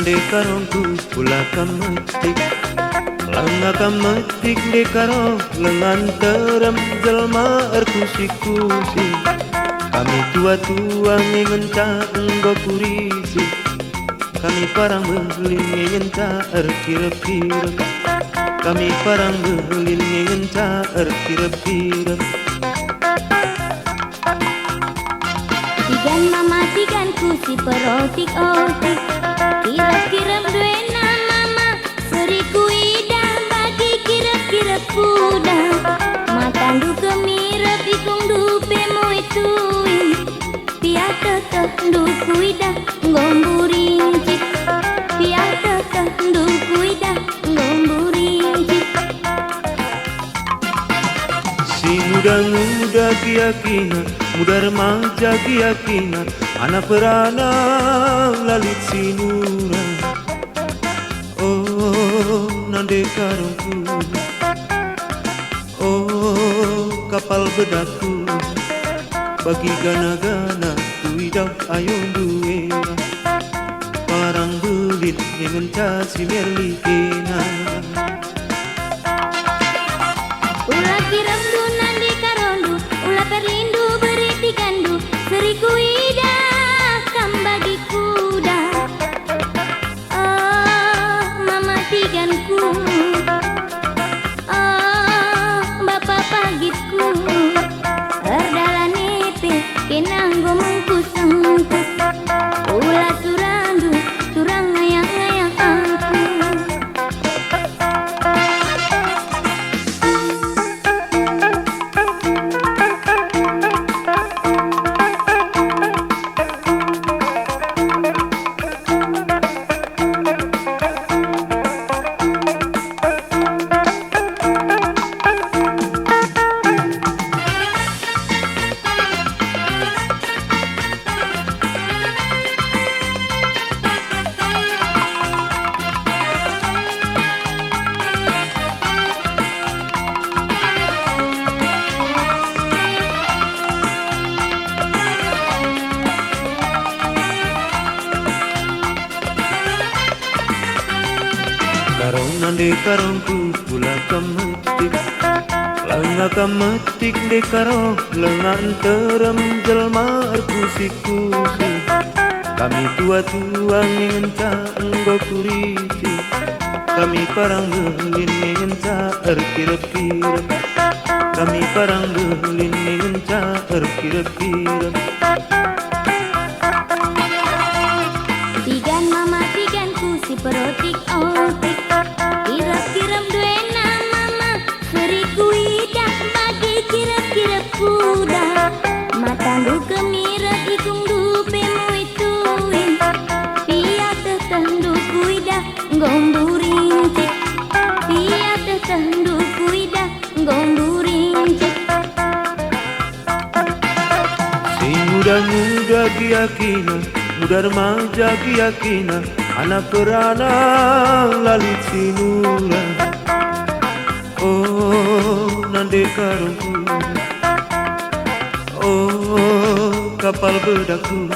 nande karongku pula kametik langa kametik de karo lengan terem jelma erkusi-kusi kami tua-tua ngenta enggo kurisi kami parang belin ngenta erkirep-kirep kami parang belin ngenta erkirep-kirep. Tigan mama tigan kusi perotik otik kirep-kirep duena mama seriku ida bagi kirep-kirep kuda matandu kemirep ikung dupe muitui piata teh duku ida ngomburingcik piata teh duku ida ngomburingcik. Si muda-muda kiyakina muda remaja kiyakina anak perana lalit sinura oh nande karungku oh kapal bedaku bagi gana-gana kuidak ayong duera parang belit yang si merlikena ulah kiram du nande karondu ulah perlindu beriti gandu seriku ida kam bagi kuda oh mama tiganku oh bapak pagitku erdalanepe kenanggo mengkusengkus ulah surandu turang ngayang-ngayang aku. Karong nande karongku pula kametik langa kametik de karo lengan terem jelma erkusi-kusi kami tua-tua ngenta enggo kurisi kami parang belin ngenta erkirep-kirep kami parang belin ngenta erkirep-kirep. Tigan mama tigan kusi perotik otik kirep-kirep duena mama seriku ida bagi kirep-kirep kuda matandu kemirep ikung dupe muituin piata tendu kuida ngomburingcik piata tendu kuida ngomburingcik. Si muda-muda kiyakina muda remaja kiyakina anak perana lalit sinura oh nande karungku oh kapal bedaku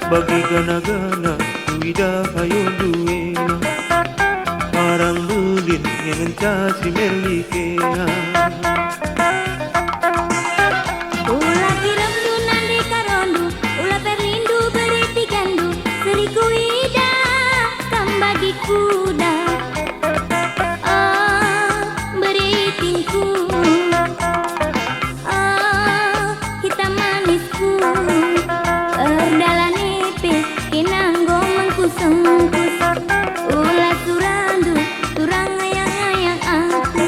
bagi gana-gana kuidak ayong duena parang belin yang si merlikena. Ulah kiram du nande karondu ulah perlindu beriti gandu seriku ida kam bagi kuda oh beritinku oh hitam manisku erdalanepe kenanggo mengkusengkus ulah surandu turang ngayang-ngayang aku.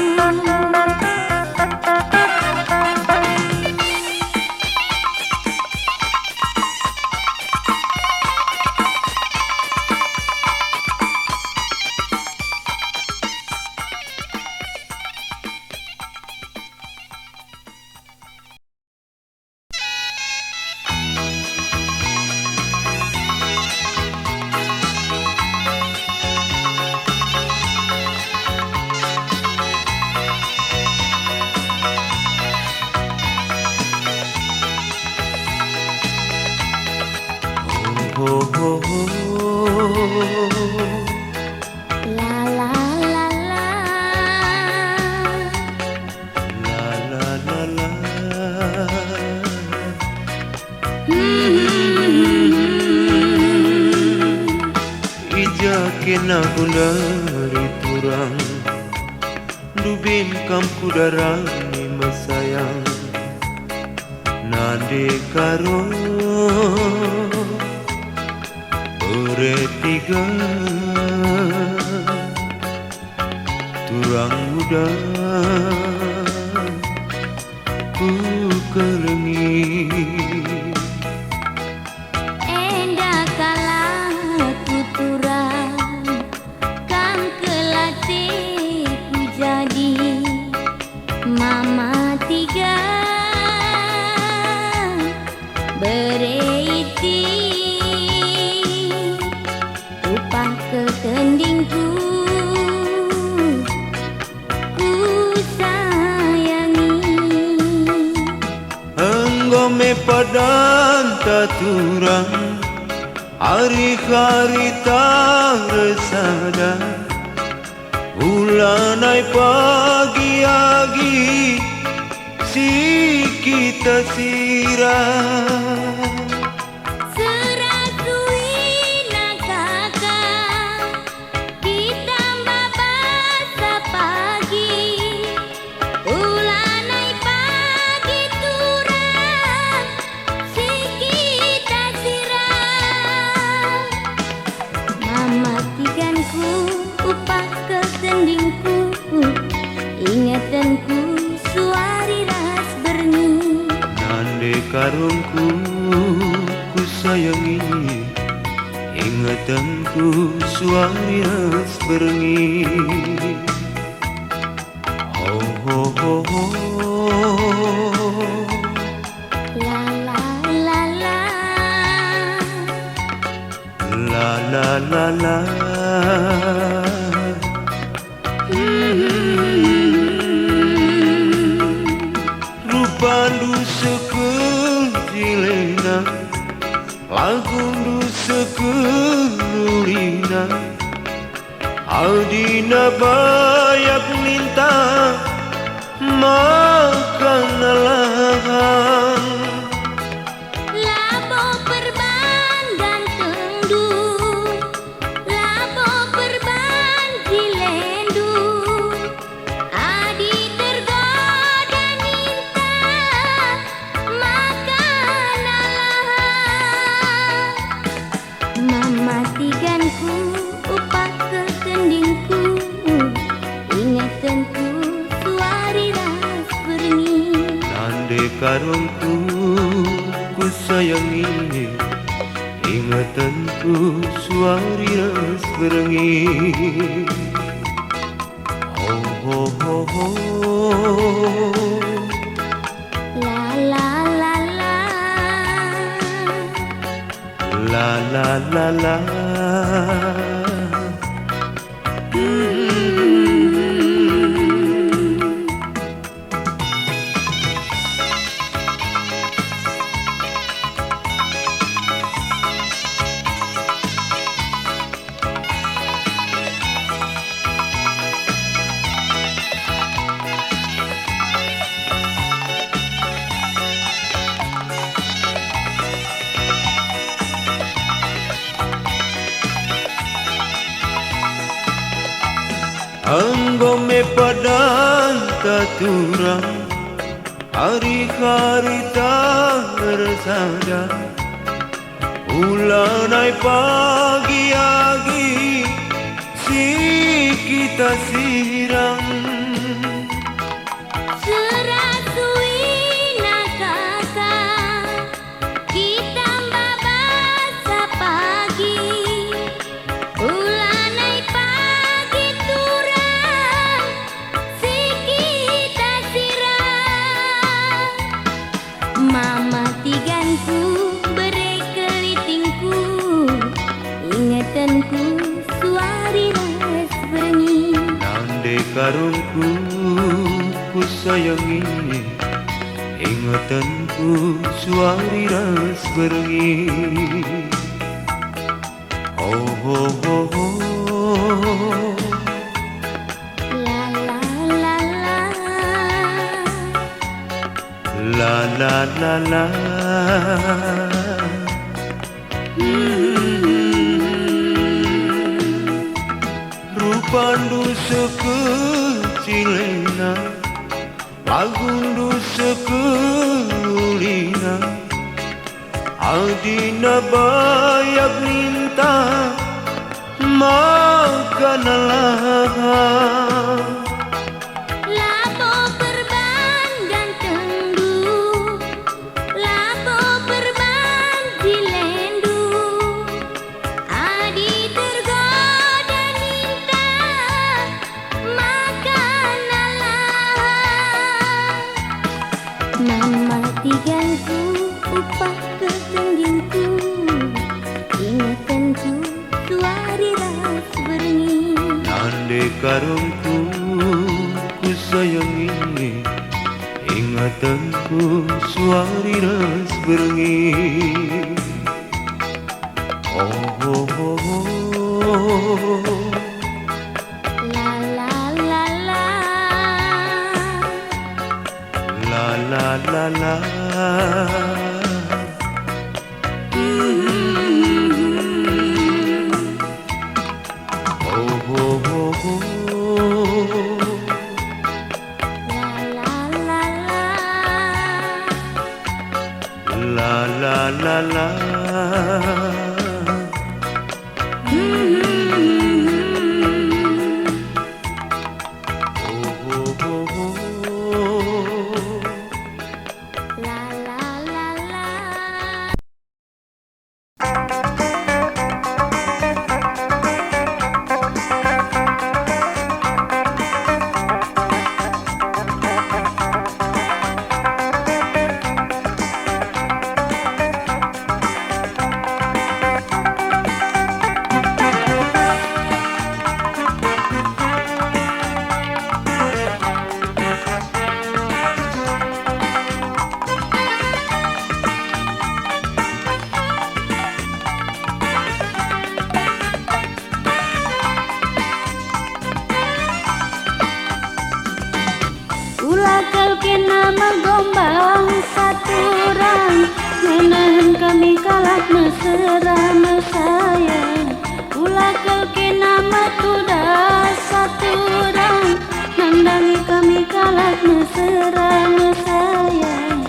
dari turang Dubin kam kudarani masayang Nande karo beretiga Turang muda ku kelengi Endah kalah kuturang Kam kelatih ku jadi Mama tiga bereiti Upah ketendingku ku sayangi Enggome padan taturang hari-hari tak resada Ulanai pagi-agi si kita sirah Serasui nak kakak ditambah basah pagi Ulanai pagi turang si kita sirah Mamatikanku upah kesendingku Ingatanku suari ras berni Nande karungku ku sayangi Ingatanku suari ras berengi Ho ho ho ho La la la la La la la la Rupandu sekelilina Lagundu sekelulina Aldina bayak minta Makan alang Labo perban ganteng du Labo perban jilendu Adi tergoda minta makan alang Mamatikanku upah kesendingku Ingatanku suari ras berni Nande karungku ku sayangi Ingatanku suari ras berengi Ho ho ho ho La la la la La la la la Anggome padan taturang hari-hari tak resada Ulanai pagi-agi si kita sirang Serasui nak kakak ditambah basah pagi Ulanai pagi turang si kita sirang Mamatikanku beri kelitingku Ingatanku suari ras berengi Nande karungku ku sayangi Ingatanku suari ras berengi Ho ho ho ho La la la la La la la la pandu sekecilena lagundu sekelulina adina bayak minta makanalah Lapo perban ganteng du, lapo perban jilendu, adi tergoda minta makanalah. Nama tiganku upah kesenggingku, ingatanku tuari ras berengi. Nande karungku ku sayangi ingatanku suari ras berengi. Oh, oh, oh, oh. La la la la, La la la la. Oh, oh, oh, oh. la la la la. La la la la. Oh, oh, oh, oh. La la la la. Ulah kau kena menggombang satu orang, menahan kami kalah mesra sayang. Ulah kau kena matuda satu orang, nandangi kami kalah mesra sayang.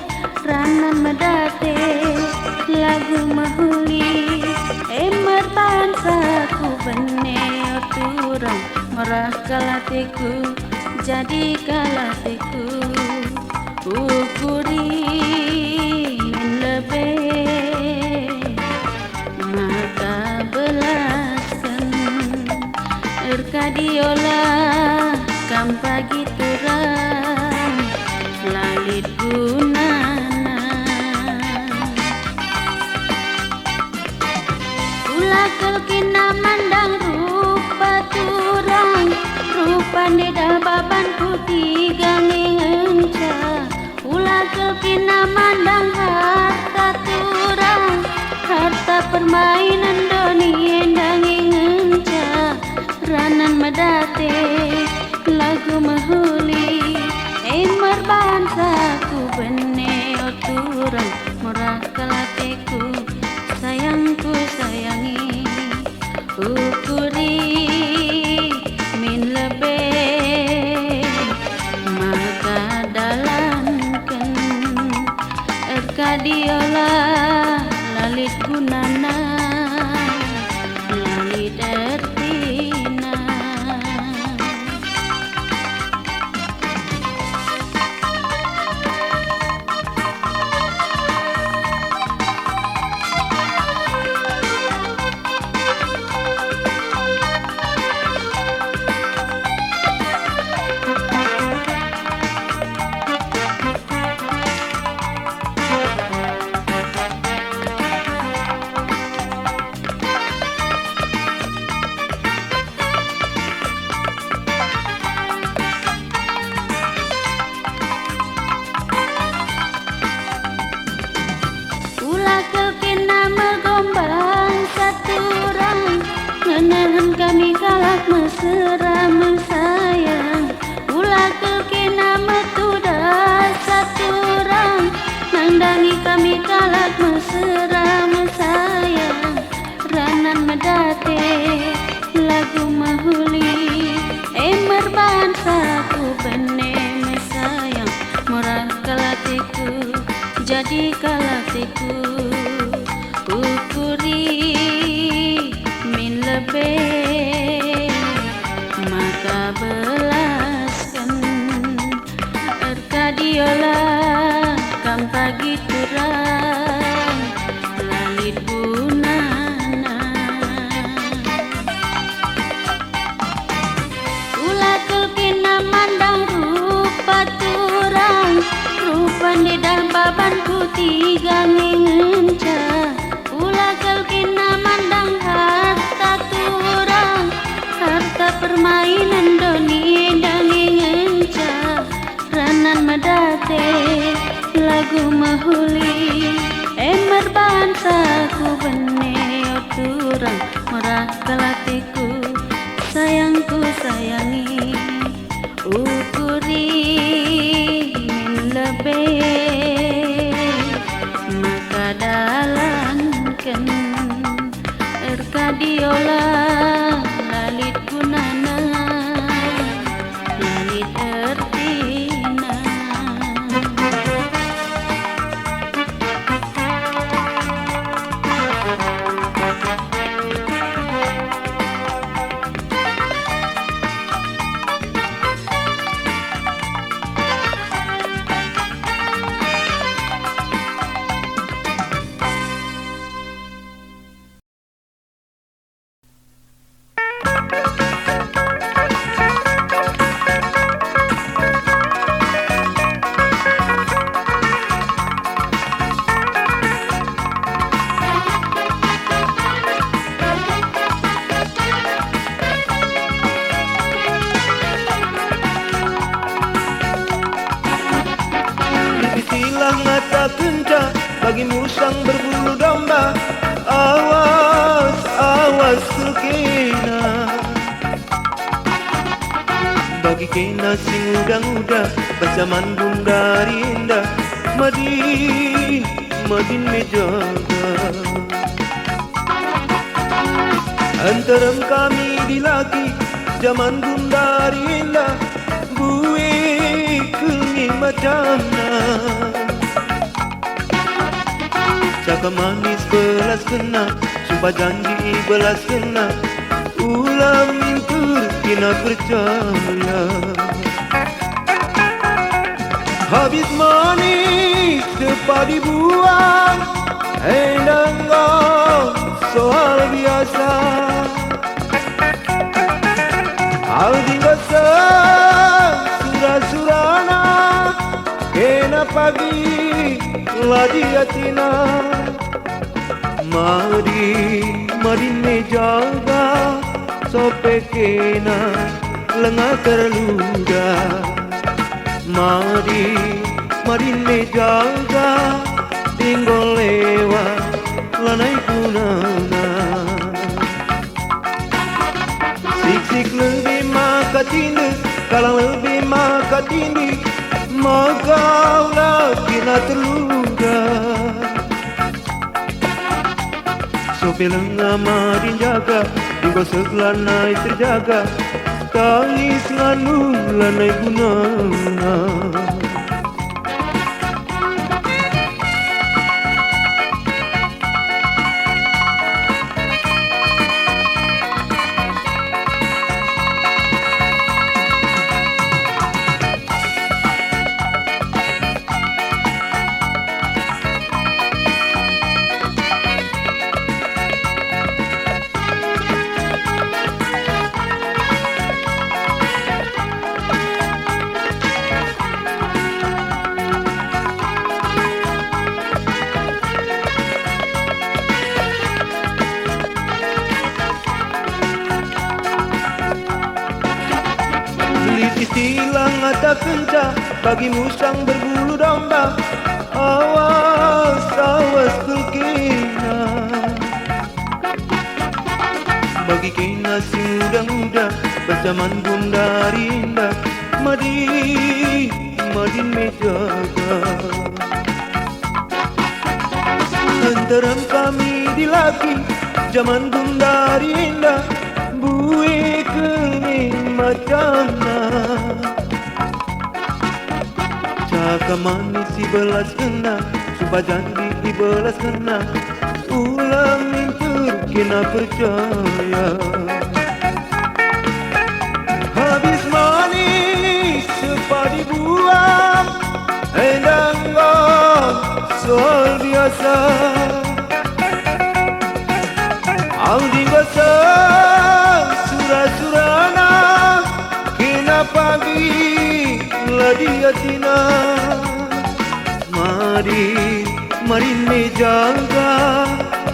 Ranan medate lagu mahuli, emer bangsaku bener turang merah kalatiku. Jadi kalatiku ukuri lebih maka belaskan erkadiola kam pagi turang lalit gunana ulah kelkina mandang rupa turang rupane dah baban putih gangi enca ulah kelkina mandang harta turang harta permainan doni endangi enca ranan medate lagu mahuli emar bangsaku bene turang murah kalateku sayangku sayangi ukuri min lebih maka dalamkan erkadiola lalit gunana lalit ertina. jadi kalasiku, ukuri min lebih, maka belaskan erkadiola kam pagi turang lalit bunana. Ula kelkina mandang rupa turang, rupan di baban putih gangenca. Ula kelkina mandang harta turang, harta permainan doni dangenca. Ranan medate lagu mahuli, emer banta ku beneo turang, murah kelatiku sayangku sayangi, ukuri min lebih, maka dalankan erkadiola lalit gunana, lalit ertina. Silang mata kenca bagi musang berbulu domba. Awas, awas kena, bagi kena sing udah-udah bersamaan bunda rinda. Madin, madin menjaga antaram kami di laki zaman bunda rinda. Bui kengi macamna, cakap manis belas kena, sumpah janji belas kena. Ulang mingkur kena percaya, habis manis cepat dibuang. Endang kau soal biasa, Aldi basah surah-surana, kena pagi ladi atina. Madi mejaga sope kena lengah terluda. Madi mejaga tinggal lewat lanai punana. Sik lebih maka tindi, kalang lebih maka tindi, maka ulah kena terluda. Sopi lengah madin jaga, tinggal segelanai terjaga, tangis lanu lanai gunana. Istilah ngata kenca bagi musang berbulu domba. Awas, awas kena, bagi kena si muda-muda bersamaan bunda rinda. Madin menjaga antaram kami di laki zaman bunda rinda. Bui kening macamna, cakap manis si belas kena, Sumpah janji dibelas kena, ulang mimpur kena percaya. Habis manis sepadi buang, endang soal biasa. Alding basah surah-surana, kena pagi ladi atina. Mari me jaga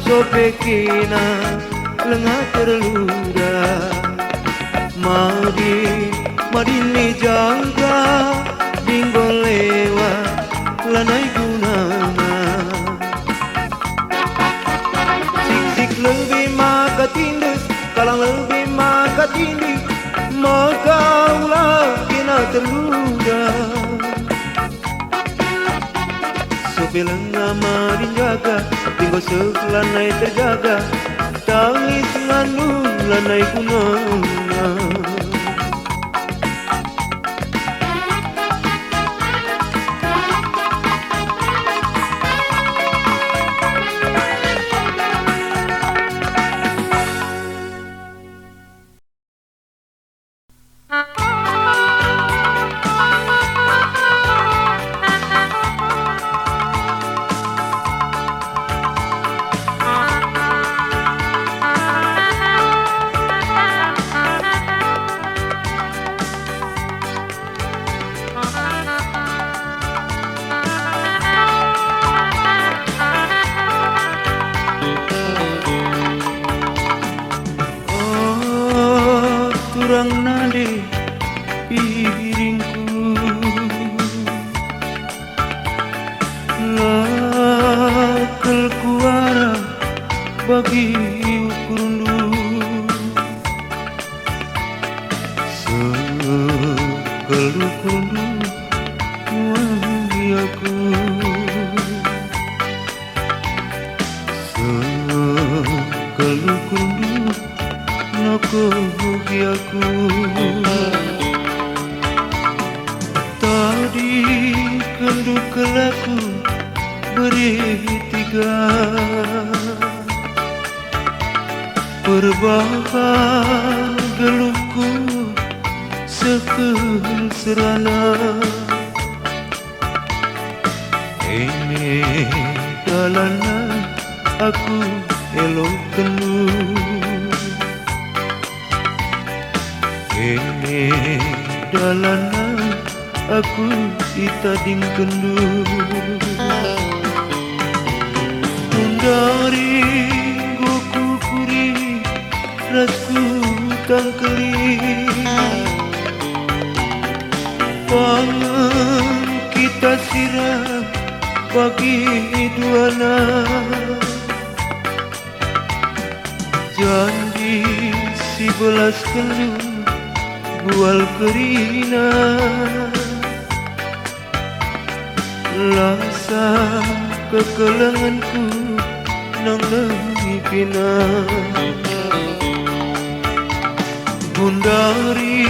sope kena lengah terluda. Mari me jaga dinggo lewat lanai gunana. Sik lebih maka tindus, kalang lebih maka tindih, maka ulah kena terluda. Sope lengah mari jaga, tinggal selanai terjaga, tangis nganu lanai gunana. Turang nade piringku, lakal kuara bagi ukurundu. Sekal ukurundu wahiaku, sekal ukurundu noko bahagiaku. Tadi kendu kelaku beri tiga, perbahang geluhku sekel serana. Ini dalana aku elok kendu, ini dalana aku itading kendu. Dari goku kuri rasku tangkeli, pangan kita sirah bagi duana. Janji si belas kendu bual kerina, lasa kekelanganku nang lengipina. Bundari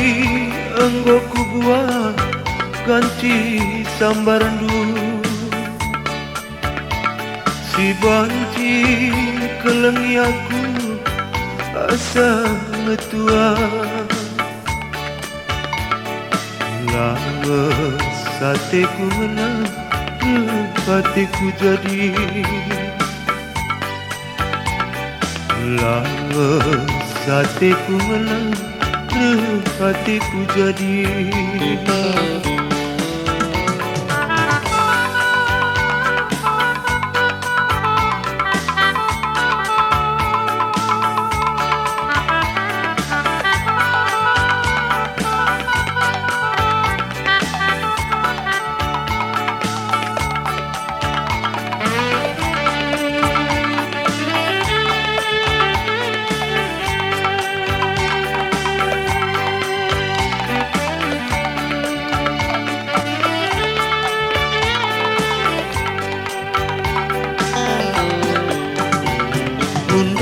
enggoku buat ganti sambarandu, si banci kelengi aku asa ngetua. Lama sateku menang, hatiku jadi. Lama sateku menang, hatiku jadi.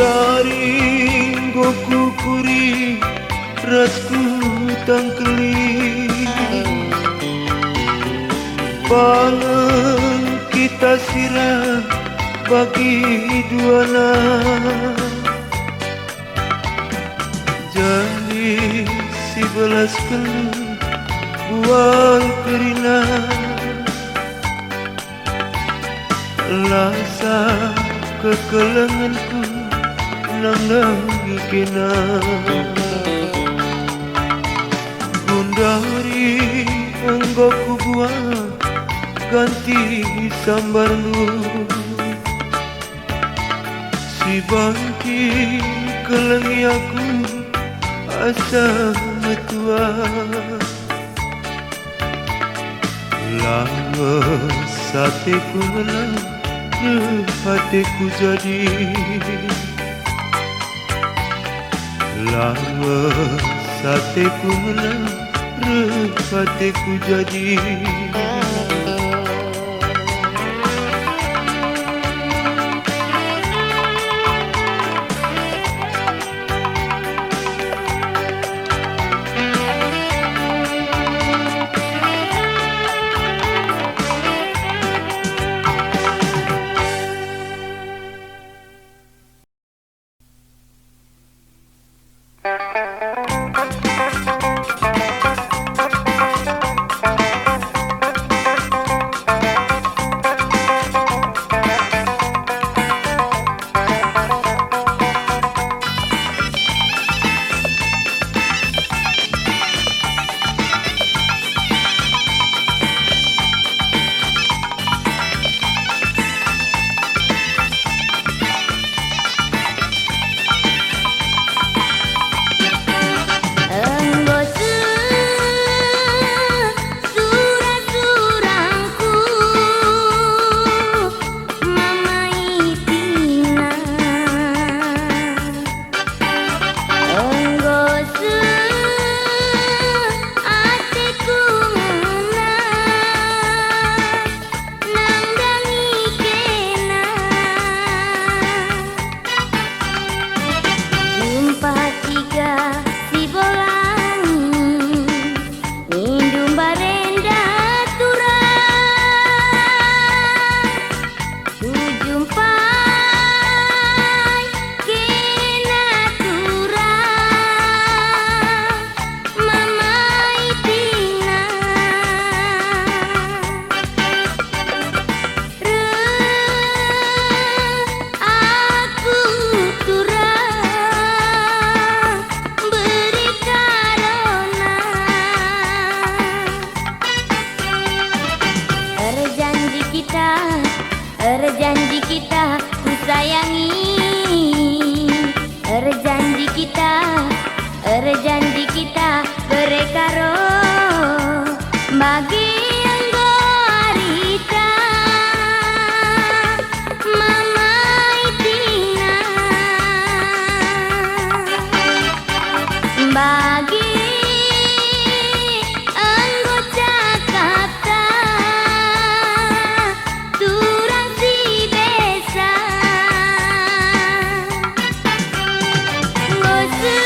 Dari goku kuri rasku tangkeli, pangan kita sirah bagi duana. Jadi si belas keluh buang kerina lasa kekelenganku nang kena gundari enggoku buang ganti sambarmu si bangki kelengi aku asa metua lama sateku menang hatiku jadi lama sateku menang hatiku jadi. Janji kita ku sayangi, janji kita berekaro bagi anggo arita mama itina bagi anggo Jakarta turang si desa gosu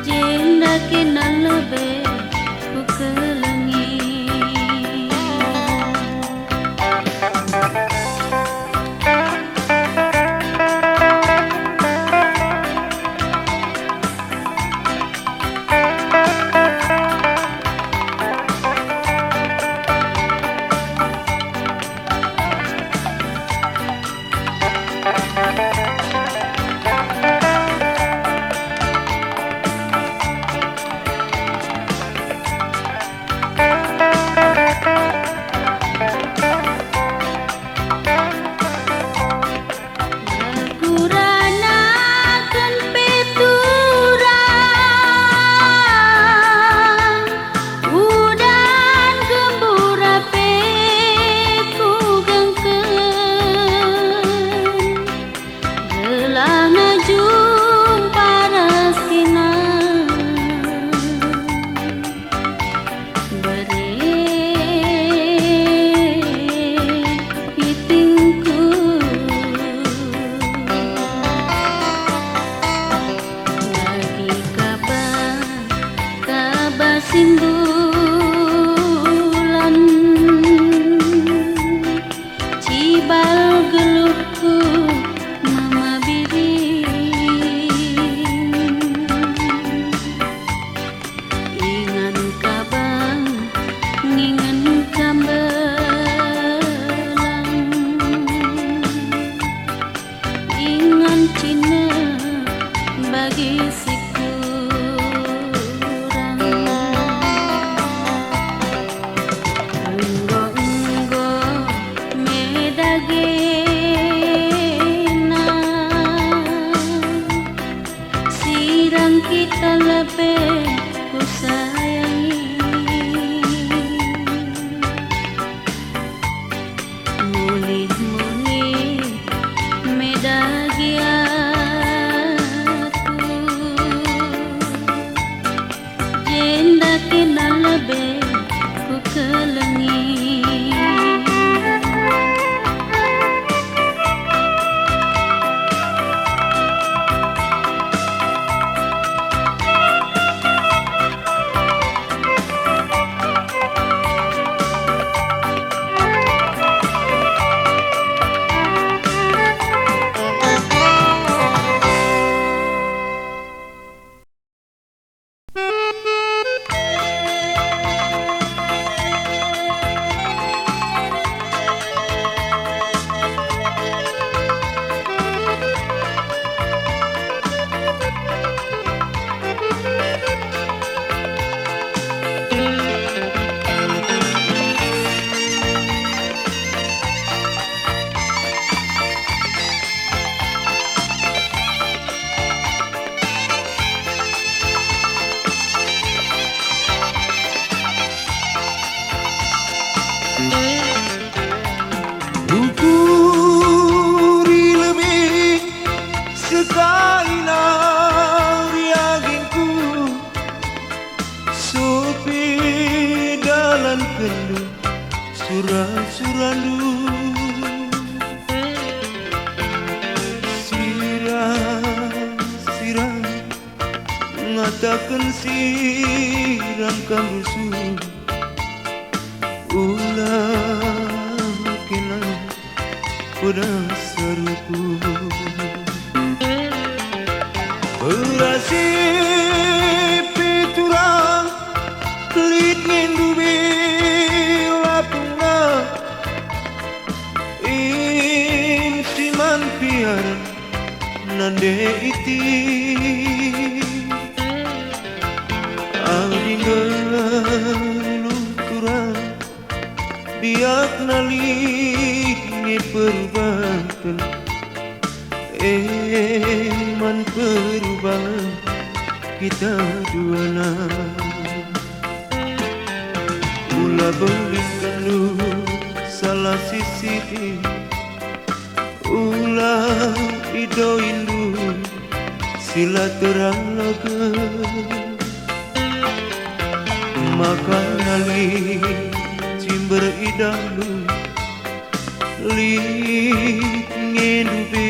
Jenda kenal lebih ku kelengi. Simbulan cibal geluhku mama biri, ingan kabang ngingan cambelang, ingan Cina bagi siku kita lebih ku sayangi. Mulih-mulih medagi aku, jenda kenal lebih ku kelengi. Dukuri lebih sekali nari agingku, sopi dalan kendu surah-surandu, sirang ngatakan sirang kambusu ulah kena udah seruku berasih piturang kelit ngindu bilapuna insiman piar nande iti luturang biak nalingit perubahan man perubahan kita duana ulah belikan lu salah sisi ulah idoin lu sila terang laga makan nali cimber idalu lit ngendube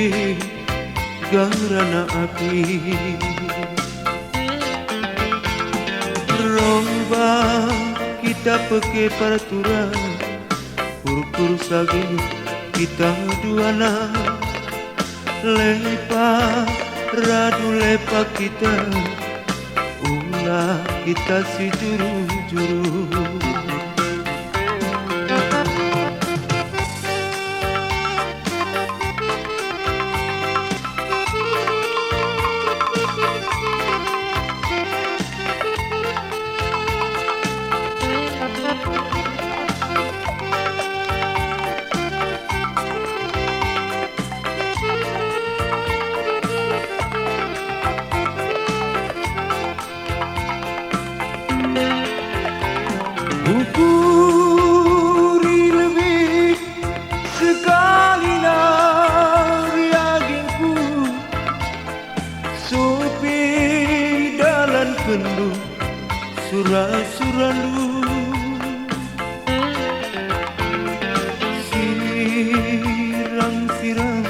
garana api roba kita pakai peraturan pur sagi kita duana lepa radu lepa kita ulah kita si juru-juru Ukuri lebih sekali nari agingku Sopi dalan kendu surah-suralu Sirang-sirang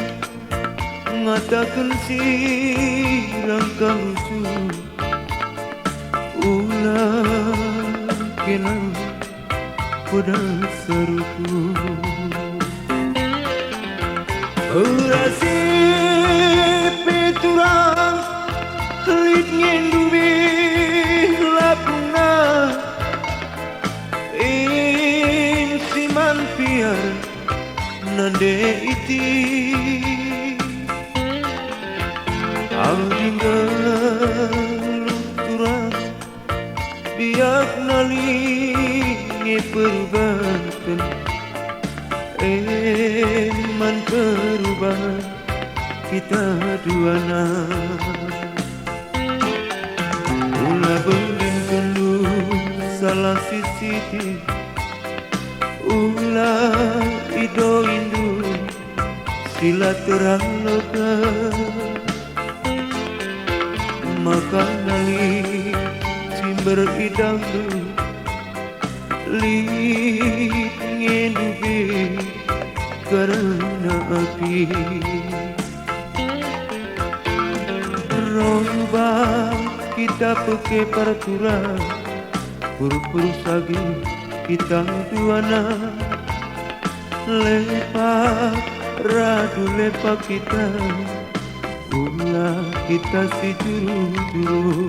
ngatakan sirang kalucu Ulah kenang pada seruku Urasi peturang Lit ngendubi lapuna Insiman piar nande iti Aldinggal turang biak nalingi perubahan man perubahan kita duana Ulah beling kendu salah sisi Ulah ido indu sila terang loka Maka nali cimber idang du Lit ngendubi karena api Roba kita pakai peraturan Pur sagi kita duana Lepa radu lepa kita Ulah kita si juru-juru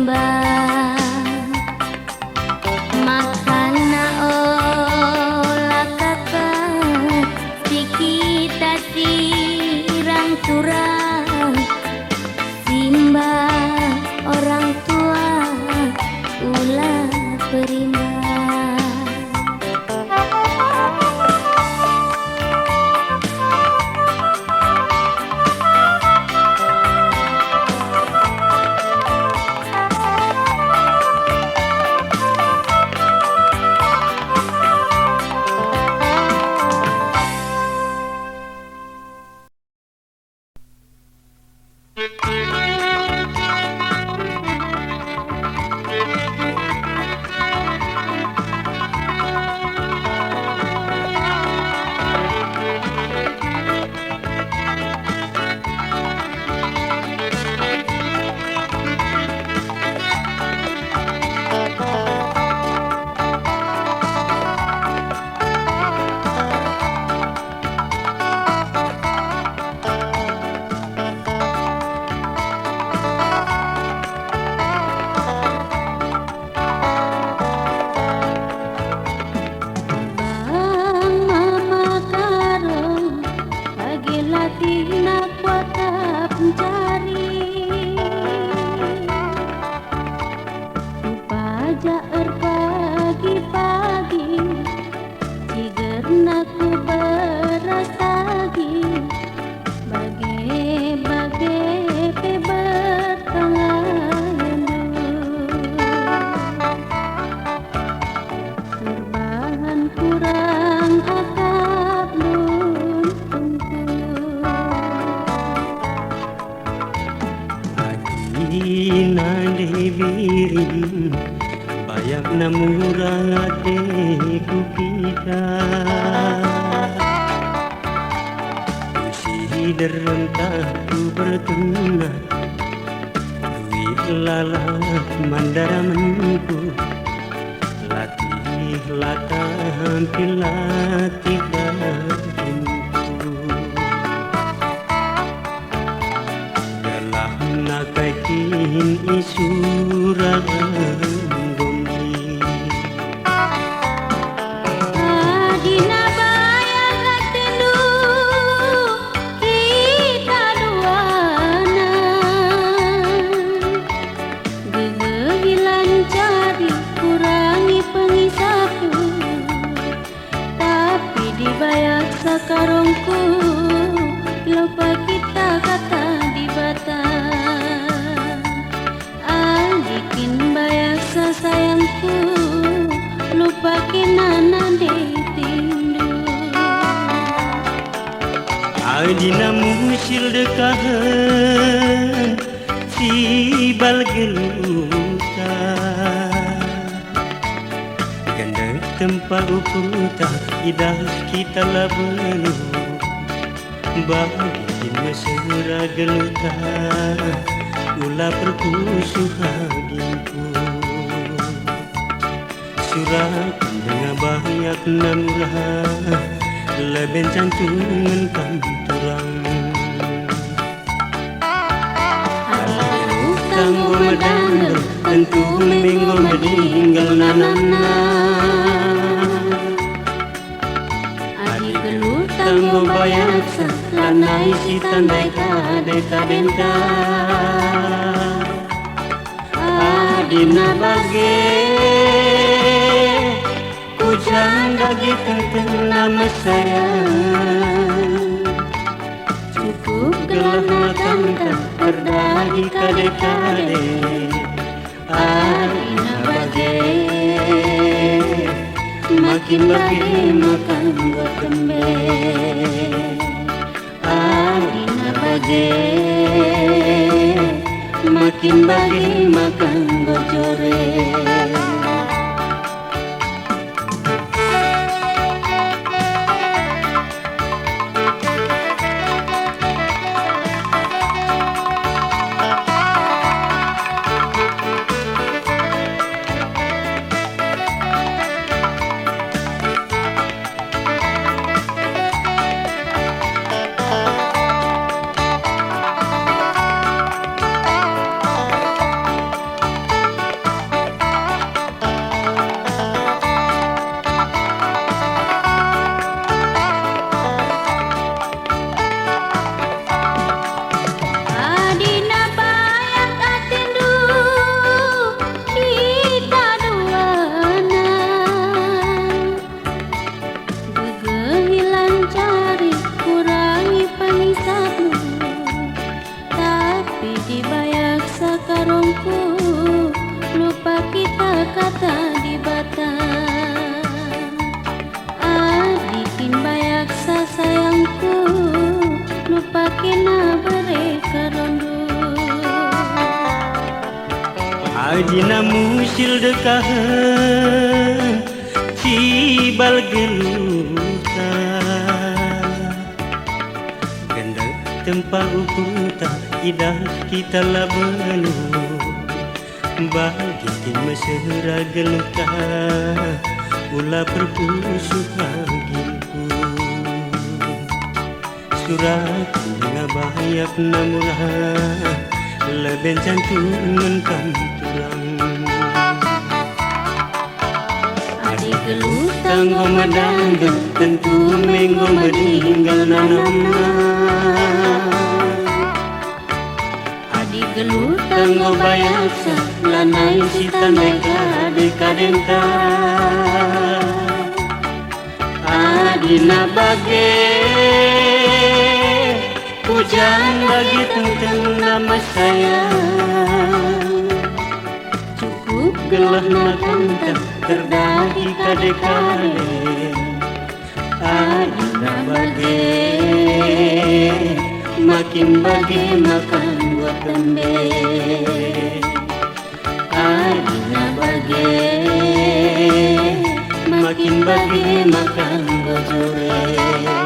rimba makana olah kakak sikita sirang turang simba orang tua ulah perimba. biring bayak namurah teku kita usi derentah ku bertengah duit lalat mandara menku latih latah pilatih batinku dalam nakaikin isuran gombi adina bayang hatinu kita duana gegehilan cari kurangi pengisaku tapi dibayar sakarongku lupa kita kata di bata adikin bayar sayangku lupa kinana tindu adina musil dekahan si balgeluta ganda tempat ukuta idah kita labelu bagi mesra geluta ulah perkusuhaginku surat dengan banyak namulah leben cantungan kantorang tanggo medang tentu minggu meninggal nanana adi gelut tanggo bayar lanai si tandai deka benta adina bage kujang dagi tentang nama saya cukup gelah makan berdagi kade-kade adina bage makin bagi makan buat kembe adina bage makin bagi makan gojore Adina musil dekahan cibal geluta ganda tempat ukuta idah kita labelu bagi tim mesra geluta ulah perpusu hagiku surat ngabayak namurah leben cantungan kanturang Adik gelutang tanggo madanggang tentu minggu meninggal nanamna Adik gelutang tanggo bayaksa lanai si tandeka dekadenta adina bage hujan bagi tentang nama saya cukup gelah nakanta terdahi kade-kade adina bage makin bagi makan buat tembe adina bage makin bagi makan buat sore